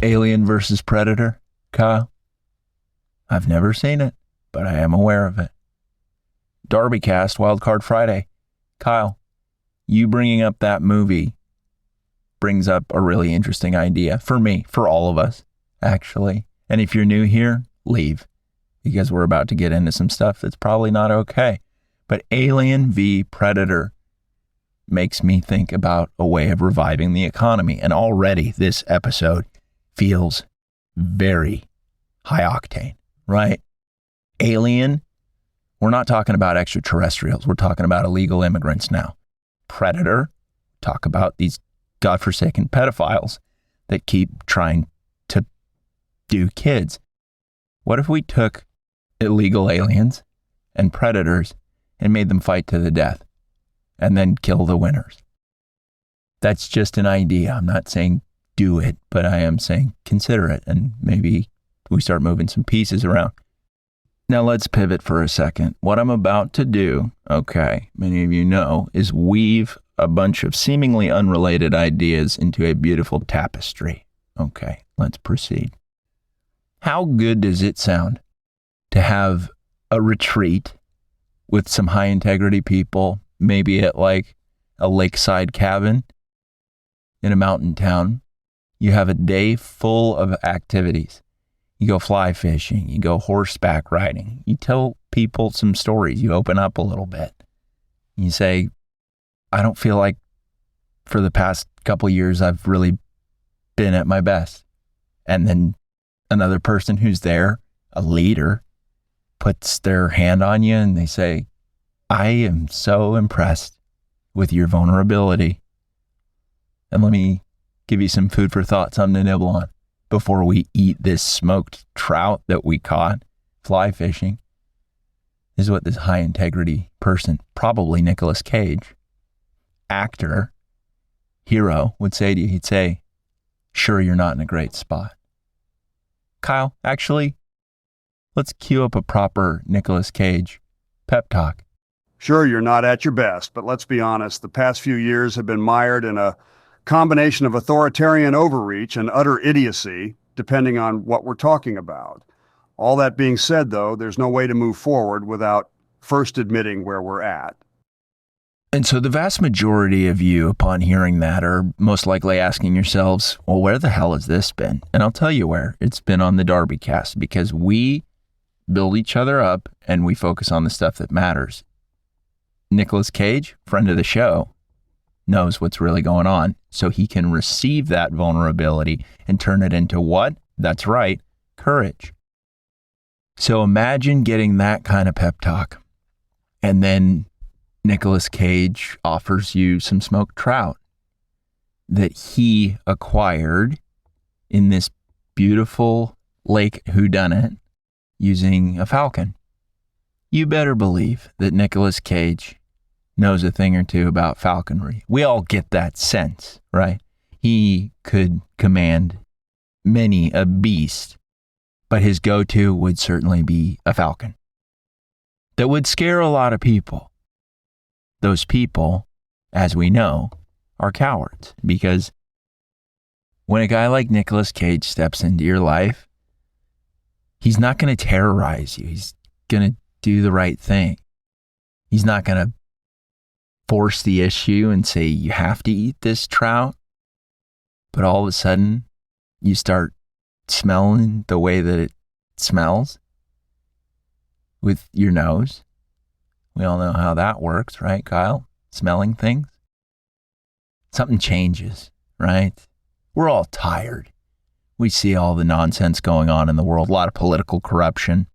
Alien versus Predator, Kyle? I've never seen it, but I am aware of it. DarbyCast, Wildcard Friday. Kyle, you bringing up that movie brings up a really interesting idea for me, for all of us, actually. And if you're new here, leave, because we're about to get into some stuff that's probably not okay. But Alien v. Predator makes me think about a way of reviving the economy. And already this episode feels very high octane, right? Alien, we're not talking about extraterrestrials. We're talking about illegal immigrants now. Predator, talk about these godforsaken pedophiles that keep trying to do kids. What if we took illegal aliens and predators and made them fight to the death and then kill the winners? That's just an idea. I'm not saying do it, but I am saying consider it, and maybe we start moving some pieces around. Now let's pivot for a second. What I'm about to do, okay, many of you know, is weave a bunch of seemingly unrelated ideas into a beautiful tapestry. Okay, let's proceed. How good does it sound to have a retreat with some high integrity people, maybe at like a lakeside cabin in a mountain town? You have a day full of activities. You go fly fishing, you go horseback riding, you tell people some stories, you open up a little bit. You say, I don't feel like for the past couple of years I've really been at my best. And then another person who's there, a leader, puts their hand on you and they say, I am so impressed with your vulnerability. And let me give you some food for thought, something to nibble on before we eat this smoked trout that we caught fly fishing. This is what this high integrity person, probably Nicolas Cage, actor, hero, would say to you. He'd say, sure, you're not in a great spot. Kyle, actually, let's cue up a proper Nicolas Cage pep talk. Sure, you're not at your best, but let's be honest, the past few years have been mired in a combination of authoritarian overreach and utter idiocy, depending on what we're talking about. All that being said, though, there's no way to move forward without first admitting where we're at. And so the vast majority of you, upon hearing that, are most likely asking yourselves, well, where the hell has this been? And I'll tell you where. It's been on the DarbyCast, because we build each other up and we focus on the stuff that matters. Nicolas Cage, friend of the show, knows what's really going on, so he can receive that vulnerability and turn it into what? That's right, courage. So imagine getting that kind of pep talk, and then Nicolas Cage offers you some smoked trout that he acquired in this beautiful lake whodunit using a falcon. You better believe that Nicolas Cage knows a thing or two about falconry. We all get that sense, right? He could command many a beast, but his go-to would certainly be a falcon. That would scare a lot of people. Those people, as we know, are cowards, because when a guy like Nicolas Cage steps into your life, he's not going to terrorize you. He's going to do the right thing. He's not going to force the issue and say, you have to eat this trout. But all of a sudden, you start smelling the way that it smells with your nose. We all know how that works, right, Kyle? Smelling things. Something changes, right? We're all tired. We see all the nonsense going on in the world, a lot of political corruption,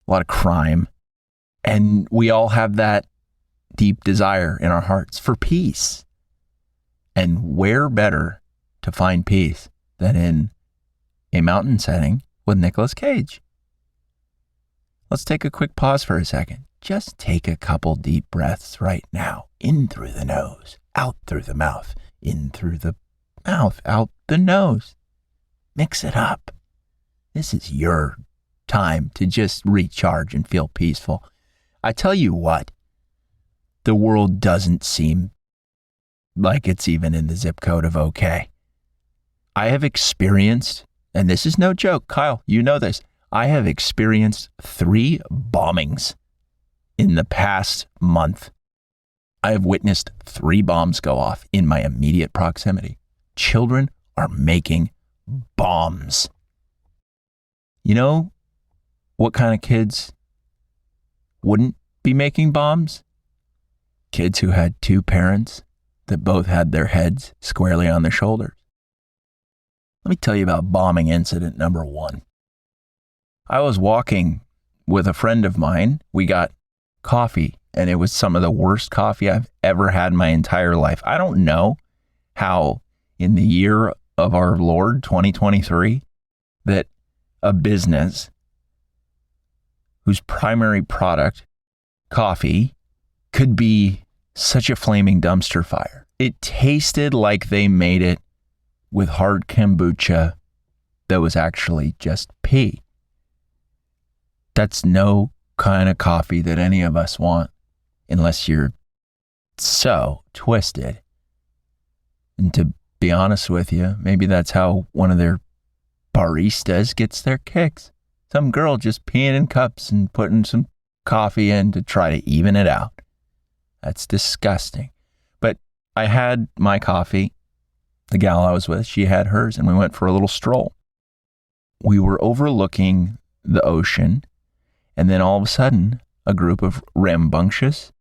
a lot of crime, and we all have that deep desire in our hearts for peace. And where better to find peace than in a mountain setting with Nicolas Cage? Let's take a quick pause for a second. Just take a couple deep breaths right now. In through the nose, out through the mouth, in through the mouth, out the nose. Mix it up. This is your time to just recharge and feel peaceful. I tell you what, the world doesn't seem like it's even in the zip code of okay. I have experienced, and this is no joke, Kyle, you know this, I have experienced 3 bombings in the past month. I have witnessed 3 bombs go off in my immediate proximity. Children are making bombs. You know what kind of kids wouldn't be making bombs? Kids who had 2 parents that both had their heads squarely on their shoulders. Let me tell you about bombing incident number 1. I was walking with a friend of mine. We got coffee, and it was some of the worst coffee I've ever had in my entire life. I don't know how in the year of our Lord 2023 that a business whose primary product, coffee, could be such a flaming dumpster fire. It tasted like they made it with hard kombucha that was actually just pee. That's no kind of coffee that any of us want unless you're so twisted. And to be honest with you, maybe that's how one of their baristas gets their kicks. Some girl just peeing in cups and putting some coffee in to try to even it out. That's disgusting. But I had my coffee. The gal I was with, she had hers, and we went for a little stroll. We were overlooking the ocean, and then all of a sudden, a group of rambunctious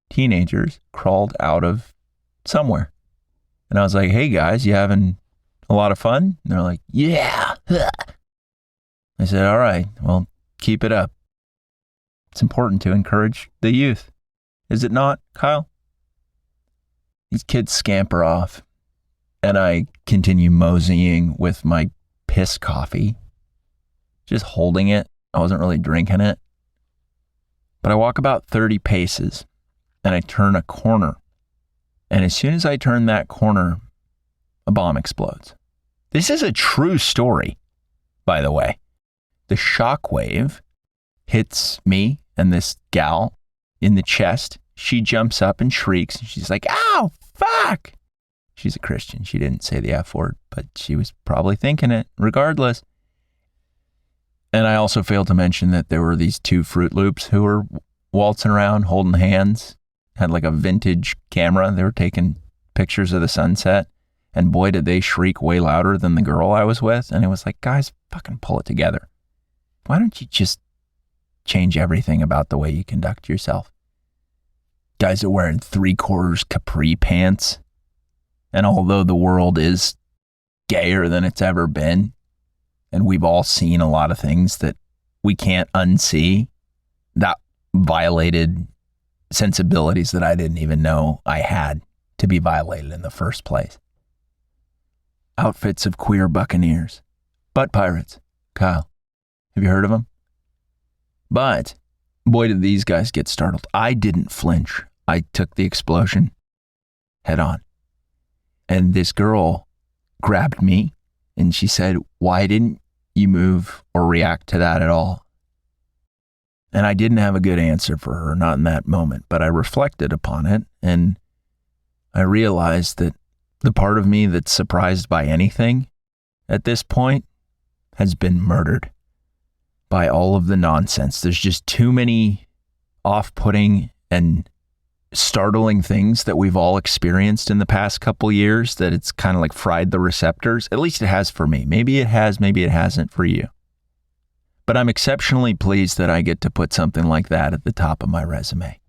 teenagers crawled out of somewhere. And I was like, hey guys, you having a lot of fun? And they're like, yeah. I said, all right, well, keep it up. It's important to encourage the youth. Is it not, Kyle? These kids scamper off, and I continue moseying with my piss coffee, just holding it. I wasn't really drinking it. But I walk about 30 paces, and I turn a corner. And as soon as I turn that corner, a bomb explodes. This is a true story, by the way. The shockwave hits me and this gal in the chest. She jumps up and shrieks, and she's like, ow, fuck. She's a Christian. She didn't say the F word, but she was probably thinking it regardless. And I also failed to mention that there were these 2 Fruit Loops who were waltzing around, holding hands, had like a vintage camera. They were taking pictures of the sunset. And boy, did they shriek way louder than the girl I was with. And it was like, guys, fucking pull it together. Why don't you just change everything about the way you conduct yourself? Guys are wearing 3/4 capri pants. And although the world is gayer than it's ever been, and we've all seen a lot of things that we can't unsee, that violated sensibilities that I didn't even know I had to be violated in the first place. Outfits of queer buccaneers. Butt pirates. Kyle, have you heard of them? But boy, did these guys get startled. I didn't flinch. I took the explosion head on. And this girl grabbed me and she said, why didn't you move or react to that at all? And I didn't have a good answer for her, not in that moment, but I reflected upon it and I realized that the part of me that's surprised by anything at this point has been murdered by all of the nonsense. There's just too many off-putting and startling things that we've all experienced in the past couple years that it's kind of like fried the receptors. At least it has for me. Maybe it has, maybe it hasn't for you. But I'm exceptionally pleased that I get to put something like that at the top of my resume.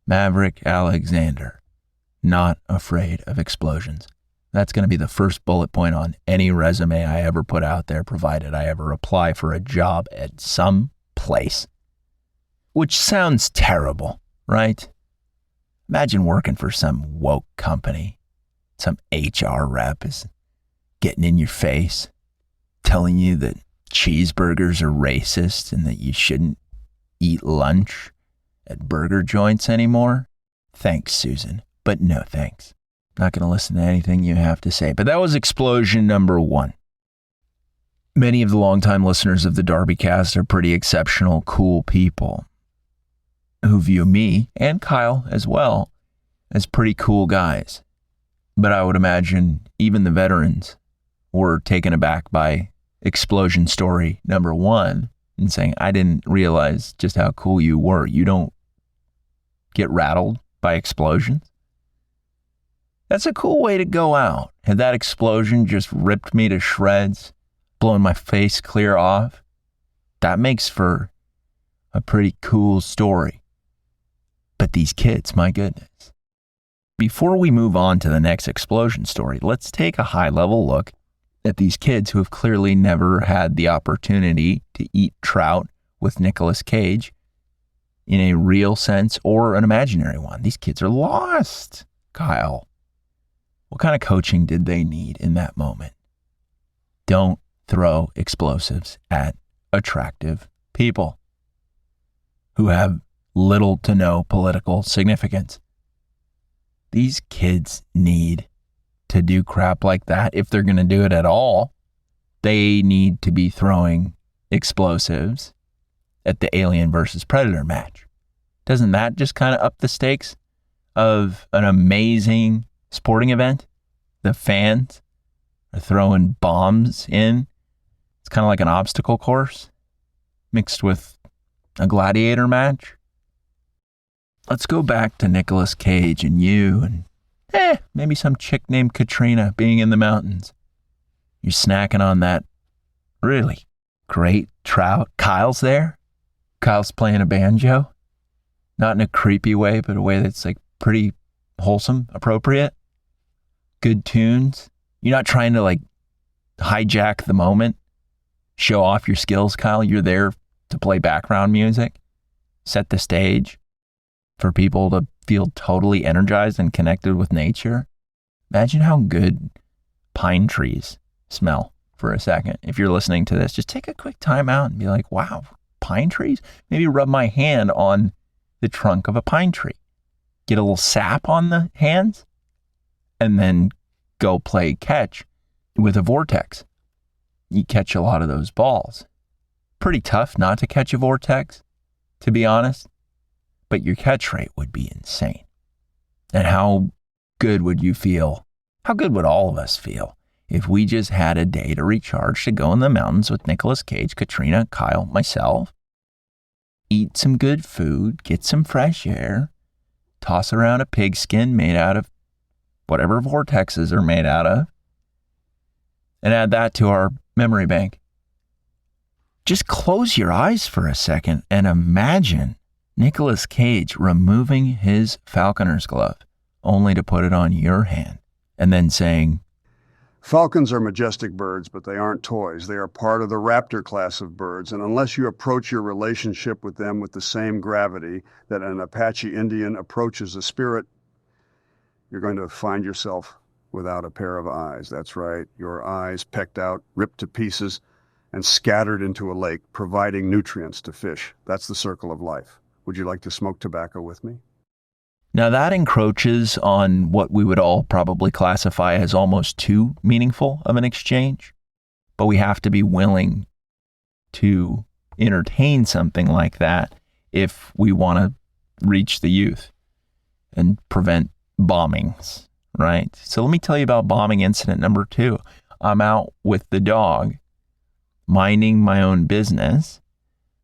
Maverick Alexander, not afraid of explosions. That's going to be the first bullet point on any resume I ever put out there, provided I ever apply for a job at some place. Which sounds terrible, right? Imagine working for some woke company. Some HR rep is getting in your face, telling you that cheeseburgers are racist and that you shouldn't eat lunch at burger joints anymore. Thanks, Susan, but no thanks. Not going to listen to anything you have to say. But that was explosion number 1. Many of the longtime listeners of the DarbyCast are pretty exceptional, cool people who view me, and Kyle as well, as pretty cool guys. But I would imagine even the veterans were taken aback by explosion story number 1 and saying, I didn't realize just how cool you were. You don't get rattled by explosions. That's a cool way to go out. Had that explosion just ripped me to shreds, blown my face clear off, that makes for a pretty cool story. But these kids, my goodness. Before we move on to the next explosion story, let's take a high-level look at these kids who have clearly never had the opportunity to eat trout with Nicolas Cage in a real sense or an imaginary one. These kids are lost, Kyle. What kind of coaching did they need in that moment? Don't throw explosives at attractive people who have little to no political significance. These kids need to do crap like that. If they're going to do it at all, they need to be throwing explosives at the Alien versus Predator match. Doesn't that just kind of up the stakes of an amazing sporting event? The fans are throwing bombs in. It's kind of like an obstacle course mixed with a gladiator match. Let's go back to Nicolas Cage and you and maybe some chick named Katrina being in the mountains. You're snacking on that really great trout. Kyle's there. Kyle's playing a banjo. Not in a creepy way, but a way that's like pretty wholesome, appropriate. Good tunes. You're not trying to like hijack the moment, show off your skills, Kyle. You're there to play background music, set the stage for people to feel totally energized and connected with nature. Imagine how good pine trees smell for a second. If you're listening to this, just take a quick time out and be like, wow, pine trees? Maybe rub my hand on the trunk of a pine tree. Get a little sap on the hands and then go play catch with a vortex. You catch a lot of those balls. Pretty tough not to catch a vortex, to be honest. But your catch rate would be insane. And how good would you feel? How good would all of us feel if we just had a day to recharge, to go in the mountains with Nicolas Cage, Katrina, Kyle, myself, eat some good food, get some fresh air, toss around a pigskin made out of whatever vortexes are made out of, and add that to our memory bank. Just close your eyes for a second and imagine Nicolas Cage removing his falconer's glove only to put it on your hand and then saying, Falcons are majestic birds, but they aren't toys. They are part of the raptor class of birds, and unless you approach your relationship with them with the same gravity that an Apache Indian approaches a spirit, you're going to find yourself without a pair of eyes. That's right, your eyes pecked out, ripped to pieces, and scattered into a lake, providing nutrients to fish. That's the circle of life. Would you like to smoke tobacco with me? Now that encroaches on what we would all probably classify as almost too meaningful of an exchange, but we have to be willing to entertain something like that if we want to reach the youth and prevent bombings, right? So let me tell you about bombing incident number 2. I'm out with the dog, minding my own business,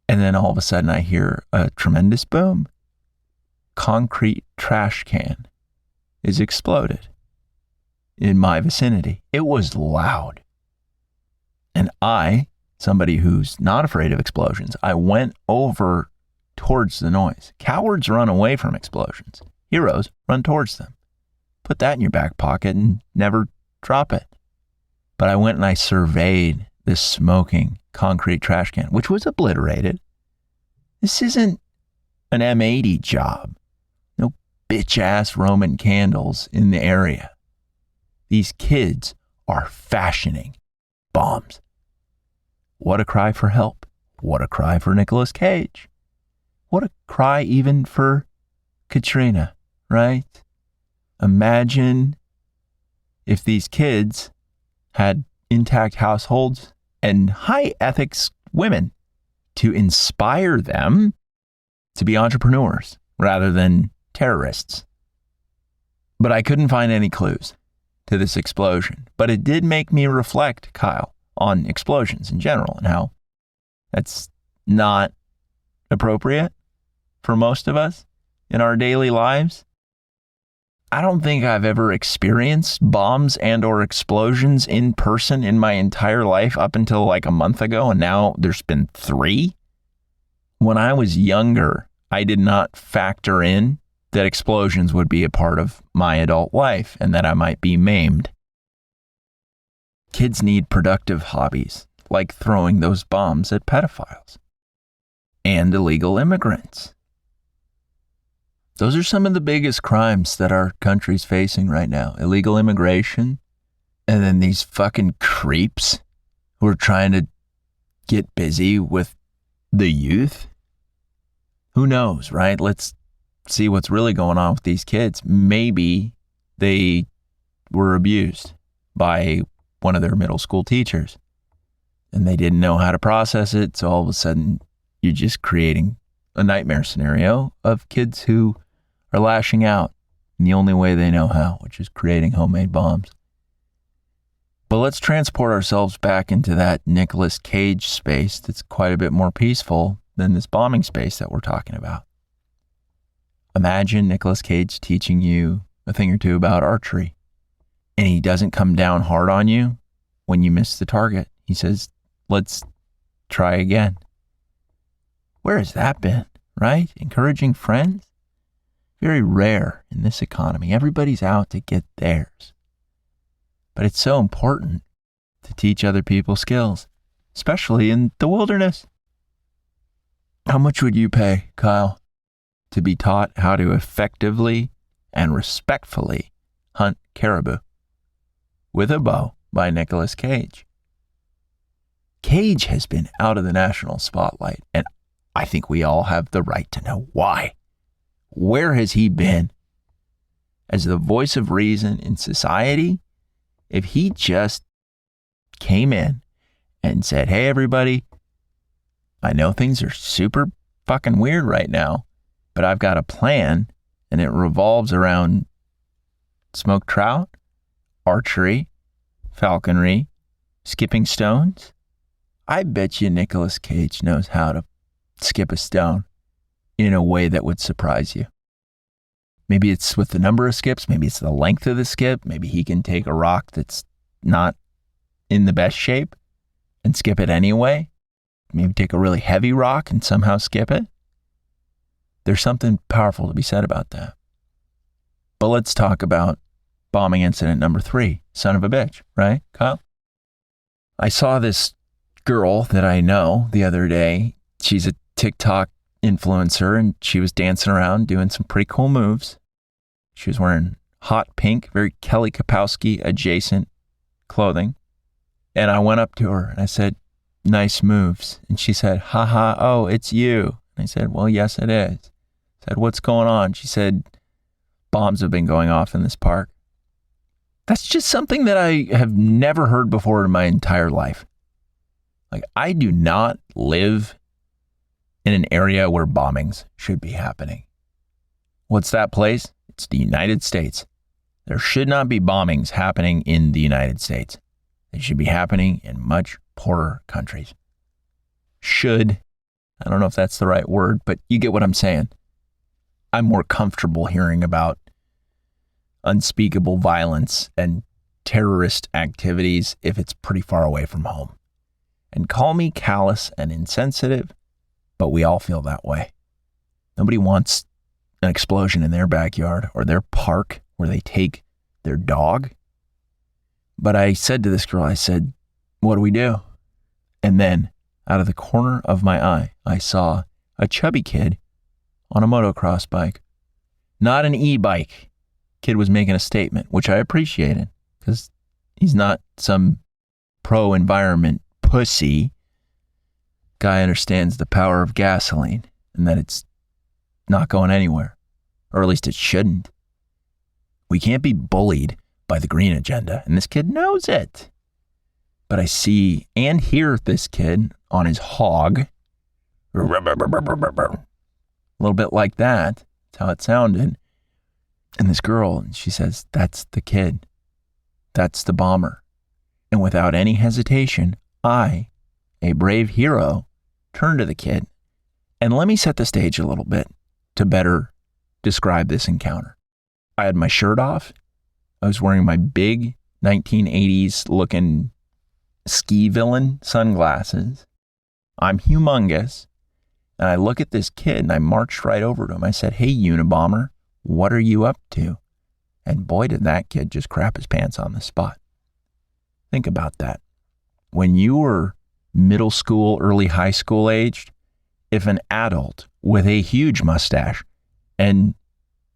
and then all of a sudden I hear a tremendous boom. Concrete trash can is exploded in my vicinity. It was loud. And I, somebody who's not afraid of explosions, I went over towards the noise. Cowards run away from explosions. Heroes run towards them. Put that in your back pocket and never drop it. But I went and I surveyed this smoking concrete trash can, which was obliterated. This isn't an M80 job. No bitch-ass Roman candles in the area. These kids are fashioning bombs. What a cry for help. What a cry for Nicolas Cage. What a cry even for Katrina, right? Imagine if these kids had intact households and high ethics women to inspire them to be entrepreneurs rather than terrorists. But I couldn't find any clues to this explosion. But it did make me reflect, Kyle, on explosions in general and how that's not appropriate for most of us in our daily lives. I don't think I've ever experienced bombs and or explosions in person in my entire life up until like a month ago, and now there's been 3. When I was younger, I did not factor in that explosions would be a part of my adult life and that I might be maimed. Kids need productive hobbies, like throwing those bombs at pedophiles and illegal immigrants. Those are some of the biggest crimes that our country's facing right now. Illegal immigration, and then these fucking creeps who are trying to get busy with the youth. Who knows, right? Let's see what's really going on with these kids. Maybe they were abused by one of their middle school teachers and they didn't know how to process it. So all of a sudden, you're just creating a nightmare scenario of kids who are lashing out in the only way they know how, which is creating homemade bombs. But let's transport ourselves back into that Nicolas Cage space that's quite a bit more peaceful than this bombing space that we're talking about. Imagine Nicolas Cage teaching you a thing or two about archery, and he doesn't come down hard on you when you miss the target. He says, let's try again. Where has that been, right? Encouraging friends? Very rare in this economy. Everybody's out to get theirs. But it's so important to teach other people skills, especially in the wilderness. How much would you pay, Kyle, to be taught how to effectively and respectfully hunt caribou with a bow by Nicolas Cage? Cage has been out of the national spotlight, and I think we all have the right to know why. Where has he been as the voice of reason in society? If he just came in and said, hey, everybody, I know things are super fucking weird right now, but I've got a plan, and it revolves around smoked trout, archery, falconry, skipping stones. I bet you Nicolas Cage knows how to skip a stone in a way that would surprise you. Maybe it's with the number of skips, maybe it's the length of the skip, maybe he can take a rock that's not in the best shape and skip it anyway. Maybe take a really heavy rock and somehow skip it. There's something powerful to be said about that. But let's talk about bombing incident number 3, son of a bitch, right, Kyle? I saw this girl that I know the other day. She's a TikTok influencer, and she was dancing around doing some pretty cool moves. She was wearing hot pink, very Kelly Kapowski adjacent clothing. And I went up to her and I said, nice moves. And she said, haha, oh, it's you. And I said, well, yes, it is. I said, what's going on? She said, bombs have been going off in this park. That's just something that I have never heard before in my entire life. Like, I do not live in an area where bombings should be happening. What's that place? It's the United States. There should not be bombings happening in the United States. They should be happening in much poorer countries. Should. I don't know if that's the right word, but you get what I'm saying. I'm more comfortable hearing about unspeakable violence and terrorist activities if it's pretty far away from home. And call me callous and insensitive, but we all feel that way. Nobody wants an explosion in their backyard or their park where they take their dog. But I said to this girl, I said, what do we do? And then out of the corner of my eye, I saw a chubby kid on a motocross bike, not an e-bike. Kid was making a statement, which I appreciated because he's not some pro-environment pussy. Guy understands the power of gasoline and that it's not going anywhere, or at least it shouldn't. We can't be bullied by the green agenda, and this kid knows it. But I see and hear this kid on his hog, a little bit like that. That's how it sounded. And this girl, she says, that's the kid. That's the bomber. And without any hesitation, I, a brave hero, turned to the kid. And let me set the stage a little bit to better describe this encounter. I had my shirt off. I was wearing my big 1980s looking ski villain sunglasses. I'm humongous. And I look at this kid and I marched right over to him. I said, "Hey, Unabomber, what are you up to?" And boy, did that kid just crap his pants on the spot. Think about that. When you were middle school, early high school aged, if an adult with a huge mustache and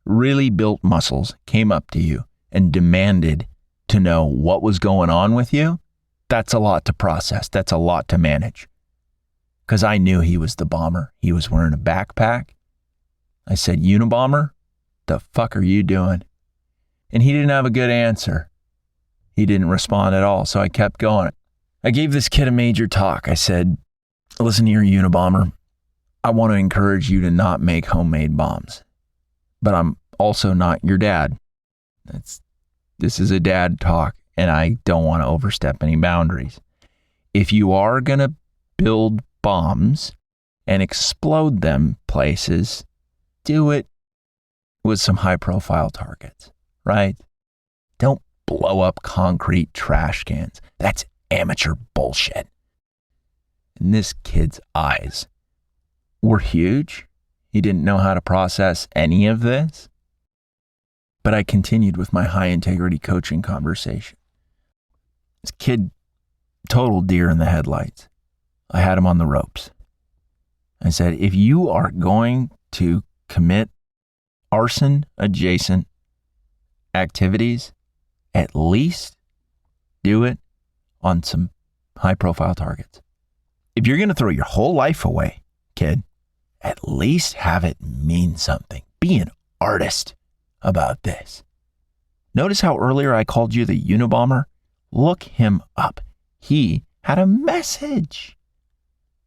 really built muscles came up to you and demanded to know what was going on with you, that's a lot to process. That's a lot to manage. Because I knew he was the bomber. He was wearing a backpack. I said, "Unabomber, the fuck are you doing?" And he didn't have a good answer. He didn't respond at all, so I kept going. I gave this kid a major talk. I said, "Listen here, Unabomber. I want to encourage you to not make homemade bombs. But I'm also not your dad. This is a dad talk, and I don't want to overstep any boundaries. If you are going to build bombs and explode them places, do it with some high-profile targets, right? Don't blow up concrete trash cans. That's amateur bullshit." And this kid's eyes were huge. He didn't know how to process any of this. But I continued with my high-integrity coaching conversation. This kid, total deer in the headlights. I had him on the ropes. I said, "If you are going to commit arson-adjacent activities, at least do it on some high-profile targets. If you're going to throw your whole life away, kid, at least have it mean something. Be an artist about this." Notice how earlier I called you the Unabomber? Look him up. He had a message.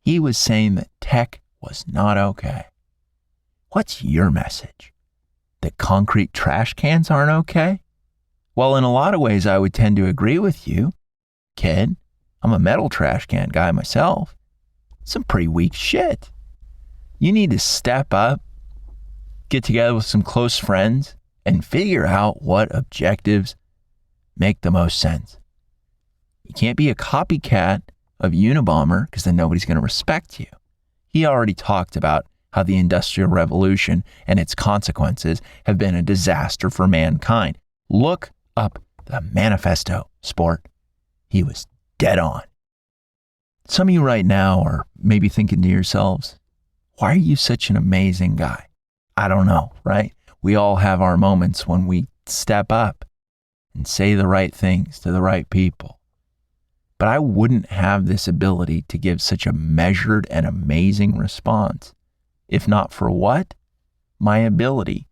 He was saying that tech was not okay. What's your message? That concrete trash cans aren't okay? Well, in a lot of ways, I would tend to agree with you, kid. I'm a metal trash can guy myself. Some pretty weak shit. You need to step up, get together with some close friends, and figure out what objectives make the most sense. You can't be a copycat of Unabomber, because then nobody's going to respect you. He already talked about how the Industrial Revolution and its consequences have been a disaster for mankind. Look up the manifesto, sport. He was dead on. Some of you right now are maybe thinking to yourselves, why are you such an amazing guy? I don't know, right? We all have our moments when we step up and say the right things to the right people. But I wouldn't have this ability to give such a measured and amazing response if not for what? My ability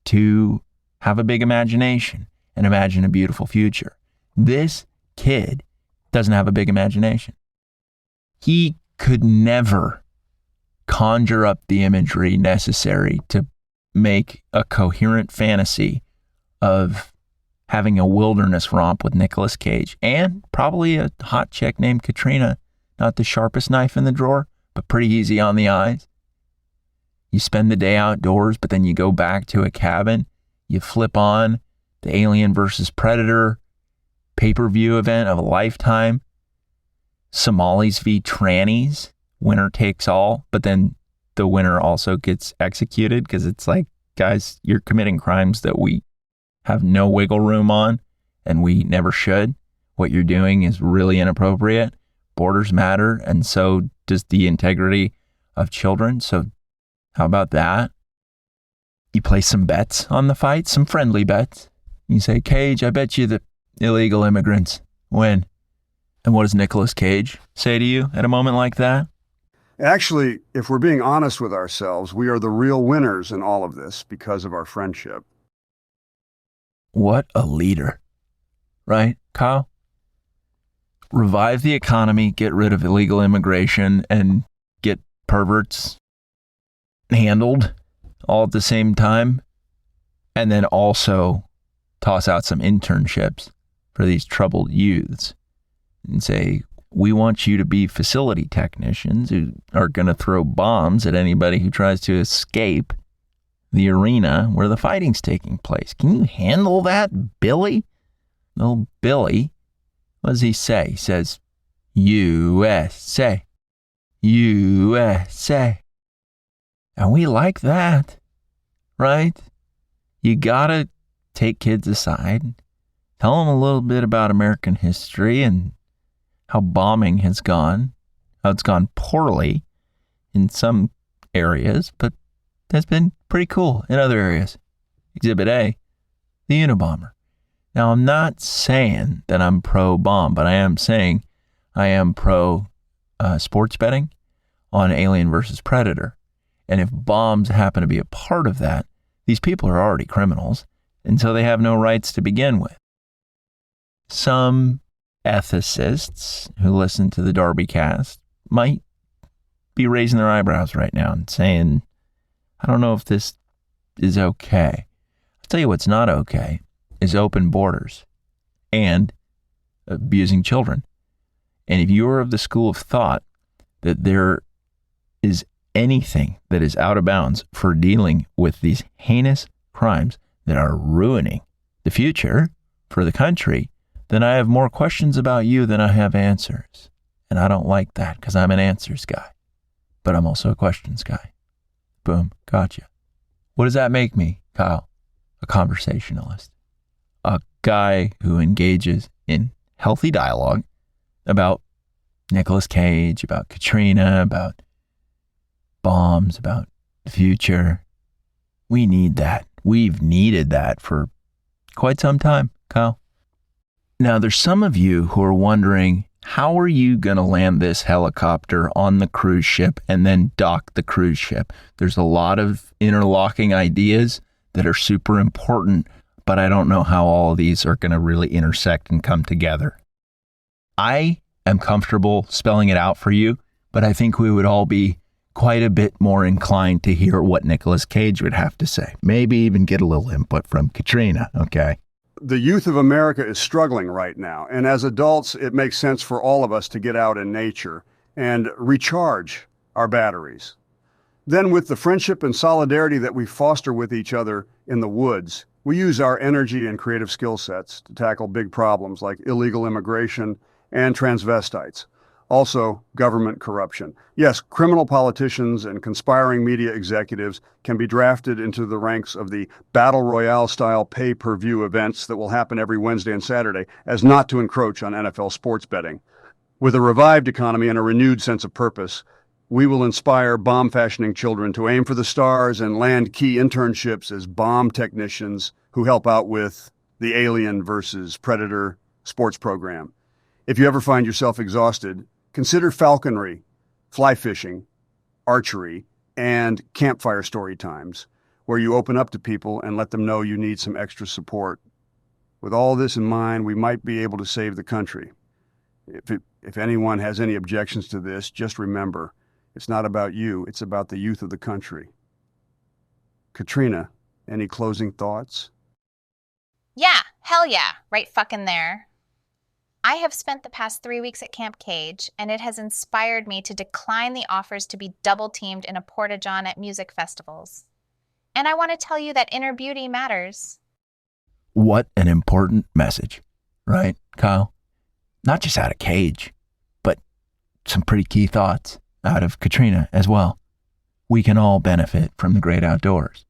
to have a big imagination and imagine a beautiful future. This kid doesn't have a big imagination. He could never conjure up the imagery necessary to make a coherent fantasy of having a wilderness romp with Nicolas Cage and probably a hot chick named Katrina. Not the sharpest knife in the drawer, but pretty easy on the eyes. You spend the day outdoors, but then you go back to a cabin. You flip on the Alien versus Predator pay-per-view event of a lifetime. Somalis v. trannies. Winner takes all, but then the winner also gets executed because it's like, guys, you're committing crimes that we have no wiggle room on and we never should. What you're doing is really inappropriate. Borders matter, and so does the integrity of children. So how about that? You place some bets on the fight, some friendly bets. You say, Cage, I bet you the illegal immigrants win. And what does Nicolas Cage say to you at a moment like that? Actually, if we're being honest with ourselves, we are the real winners in all of this because of our friendship. What a leader, right, Kyle? Revive the economy, get rid of illegal immigration, and get perverts handled all at the same time, and then also toss out some internships for these troubled youths and say, we want you to be facility technicians who are going to throw bombs at anybody who tries to escape the arena where the fighting's taking place. Can you handle that, Billy? Little Billy, what does he say? He says, USA, USA. And we like that, right? You gotta take kids aside, tell them a little bit about American history and how bombing has gone, how it's gone poorly in some areas, but that's been pretty cool in other areas. Exhibit A, the Unabomber. Now, I'm not saying that I'm pro-bomb, but I am saying I am pro sports betting on Alien versus Predator. And if bombs happen to be a part of that, these people are already criminals, and so they have no rights to begin with. Some ethicists who listen to the DarbyCast might be raising their eyebrows right now and saying, I don't know if this is okay. I'll tell you what's not okay is open borders and abusing children. And if you're of the school of thought that there is anything that is out of bounds for dealing with these heinous crimes that are ruining the future for the country, then I have more questions about you than I have answers. And I don't like that because I'm an answers guy, but I'm also a questions guy. Boom, gotcha. What does that make me, Kyle? A conversationalist. A guy who engages in healthy dialogue about Nicolas Cage, about Katrina, about bombs, about the future. We need that. We've needed that for quite some time, Kyle. Now, there's some of you who are wondering, how are you going to land this helicopter on the cruise ship and then dock the cruise ship? There's a lot of interlocking ideas that are super important, but I don't know how all of these are going to really intersect and come together. I am comfortable spelling it out for you, but I think we would all be quite a bit more inclined to hear what Nicolas Cage would have to say. Maybe even get a little input from Katrina, okay? The youth of America is struggling right now, and as adults, it makes sense for all of us to get out in nature and recharge our batteries. Then with the friendship and solidarity that we foster with each other in the woods, we use our energy and creative skill sets to tackle big problems like illegal immigration and transvestites. Also, government corruption. Yes, criminal politicians and conspiring media executives can be drafted into the ranks of the battle royale-style pay-per-view events that will happen every Wednesday and Saturday as not to encroach on NFL sports betting. With a revived economy and a renewed sense of purpose, we will inspire bomb-fashioning children to aim for the stars and land key internships as bomb technicians who help out with the Alien versus Predator sports program. If you ever find yourself exhausted, consider falconry, fly fishing, archery, and campfire story times, where you open up to people and let them know you need some extra support. With all this in mind, we might be able to save the country. If anyone has any objections to this, just remember, it's not about you, it's about the youth of the country. Katrina, any closing thoughts? Yeah, hell yeah, right fucking there. I have spent the past 3 weeks at Camp Cage, and it has inspired me to decline the offers to be double-teamed in a porta-john at music festivals. And I want to tell you that inner beauty matters. What an important message, right, Kyle? Not just out of Cage, but some pretty key thoughts out of Katrina as well. We can all benefit from the great outdoors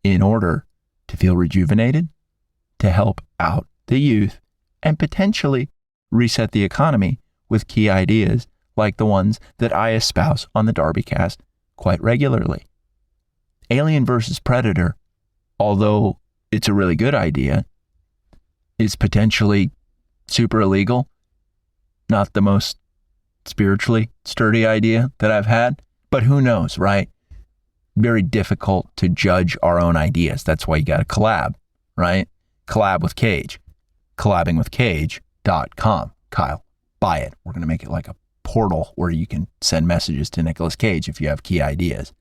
in order to feel rejuvenated, to help out the youth, and potentially reset the economy with key ideas like the ones that I espouse on the DarbyCast quite regularly. Alien versus Predator, although it's a really good idea, is potentially super illegal. Not the most spiritually sturdy idea that I've had, but who knows, right? Very difficult to judge our own ideas. That's why you got to collab, right? Collab with Cage. Collabingwithcage.com. Kyle, buy it. We're going to make it like a portal where you can send messages to Nicolas Cage if you have key ideas.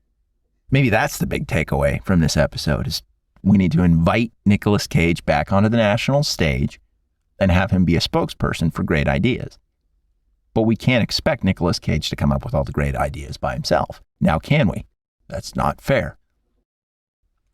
Maybe that's the big takeaway from this episode is we need to invite Nicolas Cage back onto the national stage and have him be a spokesperson for great ideas. But we can't expect Nicolas Cage to come up with all the great ideas by himself. Now, can we? That's not fair.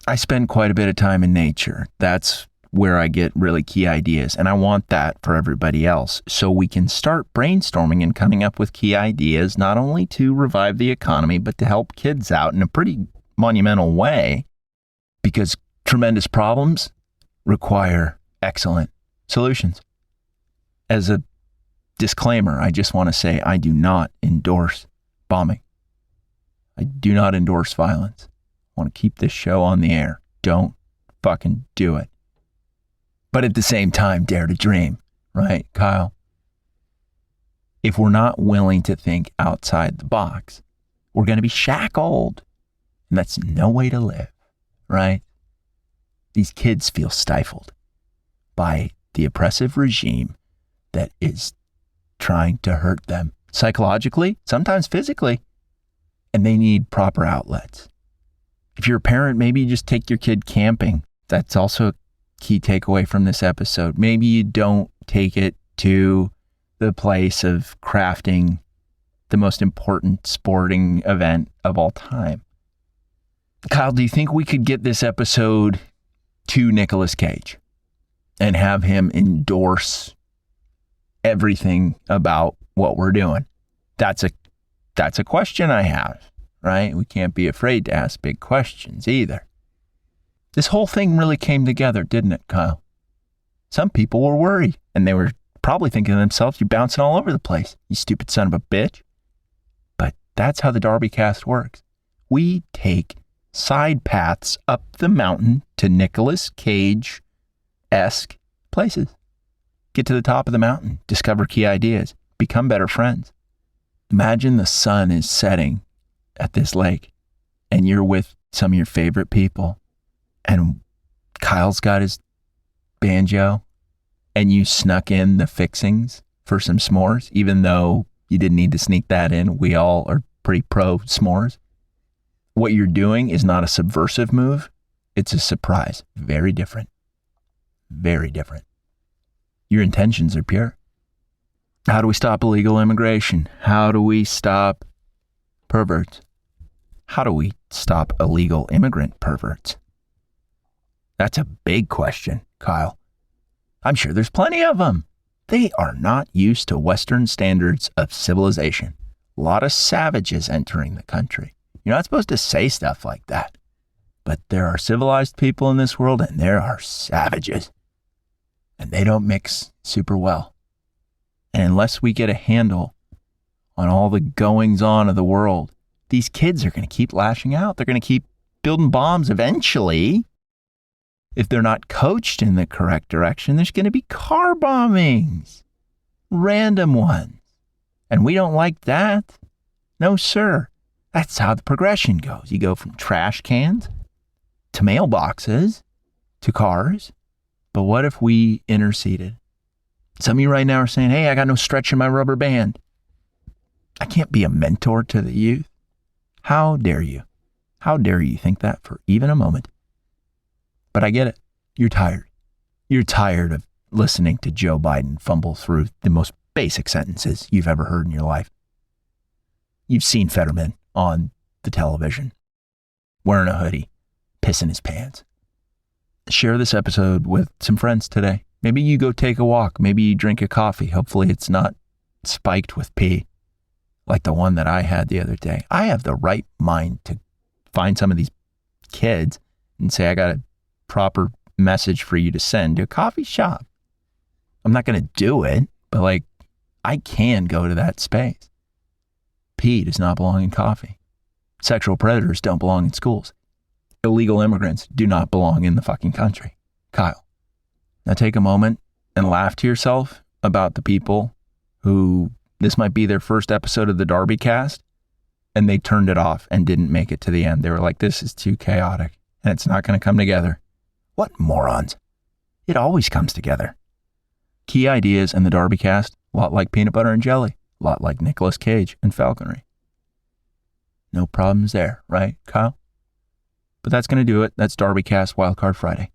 I spend quite a bit of time in nature. That's where I get really key ideas, and I want that for everybody else, so we can start brainstorming and coming up with key ideas, not only to revive the economy, but to help kids out in a pretty monumental way, because tremendous problems require excellent solutions. As a disclaimer, I just want to say I do not endorse bombing. I do not endorse violence. I want to keep this show on the air. Don't fucking do it. But at the same time, dare to dream, right, Kyle? If we're not willing to think outside the box, we're going to be shackled. And that's no way to live, right? These kids feel stifled by the oppressive regime that is trying to hurt them psychologically, sometimes physically, and they need proper outlets. If you're a parent, maybe you just take your kid camping. That's also a key takeaway from this episode. Maybe you don't take it to the place of crafting the most important sporting event of all time. Kyle, do you think we could get this episode to Nicolas Cage and have him endorse everything about what we're doing? That's a question I have, right? We can't be afraid to ask big questions either. This whole thing really came together, didn't it, Kyle? Some people were worried, and they were probably thinking to themselves, you're bouncing all over the place, you stupid son of a bitch. But that's how the DarbyCast works. We take side paths up the mountain to Nicolas Cage-esque places. Get to the top of the mountain, discover key ideas, become better friends. Imagine the sun is setting at this lake, and you're with some of your favorite people, and Kyle's got his banjo, and you snuck in the fixings for some s'mores, even though you didn't need to sneak that in. We all are pretty pro s'mores. What you're doing is not a subversive move. It's a surprise. Very different. Very different. Your intentions are pure. How do we stop illegal immigration? How do we stop perverts? How do we stop illegal immigrant perverts? That's a big question, Kyle. I'm sure there's plenty of them. They are not used to Western standards of civilization. A lot of savages entering the country. You're not supposed to say stuff like that. But there are civilized people in this world, and there are savages. And they don't mix super well. And unless we get a handle on all the goings-on of the world, these kids are going to keep lashing out. They're going to keep building bombs eventually. If they're not coached in the correct direction, there's going to be car bombings. Random ones. And we don't like that. No, sir. That's how the progression goes. You go from trash cans to mailboxes to cars. But what if we interceded? Some of you right now are saying, hey, I got no stretch in my rubber band. I can't be a mentor to the youth. How dare you? How dare you think that for even a moment? But I get it. You're tired. You're tired of listening to Joe Biden fumble through the most basic sentences you've ever heard in your life. You've seen Fetterman on the television, wearing a hoodie, pissing his pants. Share this episode with some friends today. Maybe you go take a walk. Maybe you drink a coffee. Hopefully it's not spiked with pee like the one that I had the other day. I have the right mind to find some of these kids and say, I got a proper message for you to send to a coffee shop. I'm not going to do it, but I can go to that space. Pee does not belong in coffee. Sexual predators don't belong in schools. Illegal immigrants do not belong in the fucking country. Kyle, now take a moment and laugh to yourself about the people who this might be their first episode of the DarbyCast and they turned it off and didn't make it to the end. They were like, this is too chaotic and it's not going to come together. What morons. It always comes together. Key ideas in the DarbyCast, a lot like peanut butter and jelly, a lot like Nicolas Cage and falconry. No problems there, right, Kyle? But that's going to do it. That's DarbyCast Wildcard Friday.